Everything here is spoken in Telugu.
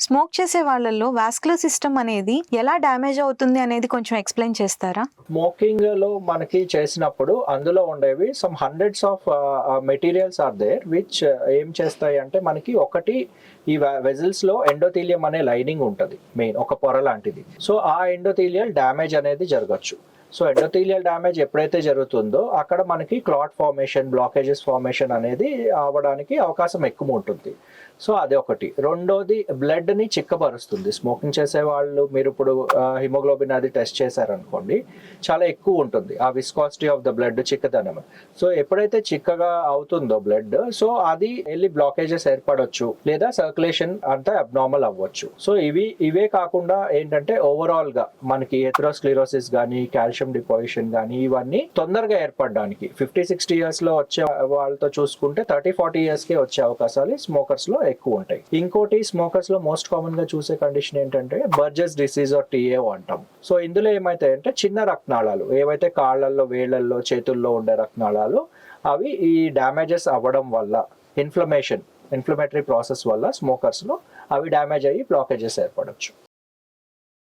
స్మోక్ చేసే వాళ్ళల్లో వాస్కులర్ సిస్టమ్ అనేది ఎలా డ్యామేజ్ అవుతుంది అనేది కొంచెం ఎక్స్ప్లెయిన్ చేస్తారా? స్మోకింగ్ లో మనకి చేసినప్పుడు అందులో ఉండేవి some hundreds of materials are there which ఏం చేస్తాయి అంటే మనకి ఒకటి ఈ వెజల్స్ లో ఎండోథీలియం అనే లైనింగ్ ఉంటుంది, మెయిన్ ఒక పొర లాంటిది. సో ఆ ఎండోథీలియల్ డ్యామేజ్ అనేది జరగచ్చు. సో ఎండోథీలియల్ డ్యామేజ్ ఎప్పుడైతే జరుగుతుందో అక్కడ మనకి క్లాట్ ఫార్మేషన్, బ్లాకేజెస్ ఫార్మేషన్ అనేది అవ్వడానికి అవకాశం ఎక్కువ ఉంటుంది. సో అది ఒకటి. రెండోది బ్లడ్ ని చిక్కబరుస్తుంది. స్మోకింగ్ చేసే వాళ్ళు మీరు ఇప్పుడు హిమోగ్లోబిన్ అది టెస్ట్ చేశారనుకోండి, చాలా ఎక్కువ ఉంటుంది ఆ విస్కాసిటీ ఆఫ్ ద బ్లడ్, చిక్కదనం. సో ఎప్పుడైతే చిక్కగా అవుతుందో బ్లడ్, సో అది వెళ్ళి బ్లాకేజెస్ ఏర్పడవచ్చు లేదా సర్క్యులేషన్ అంతా అబ్నార్మల్ అవ్వచ్చు. సో ఇవే కాకుండా ఏంటంటే ఓవరాల్ గా మనకి ఎథెరోస్క్లెరోసిస్ కానీ, కాల్షియం డిపాజిషన్ కానీ ఇవన్నీ తొందరగా ఏర్పడడానికి 50-60 ఇయర్స్ లో వచ్చే వాళ్ళతో చూసుకుంటే 30-40 ఇయర్స్ కే వచ్చే అవకాశాలు స్మోకర్స్ లో ఎక్కువ ఉంటాయి. ఇంకోటి స్మోకర్స్ లో మోస్ట్ కామన్ గా చూసే కండిషన్ ఏంటంటే బర్జెస్ డిసీజ్ ఆర్ టీఏ అంటాం. సో ఇందులో ఏమైతాయంటే చిన్న రక్తనాళాలు ఏవైతే కాళ్ళల్లో, వేళ్లలో, చేతుల్లో ఉండే రక్తనాళాలు అవి ఈ డ్యామేజెస్ అవ్వడం వల్ల, ఇన్ఫ్లమేటరీ ప్రాసెస్ వల్ల స్మోకర్స్ లో అవి డ్యామేజ్ అయ్యి బ్లాకేజెస్ ఏర్పడవచ్చు.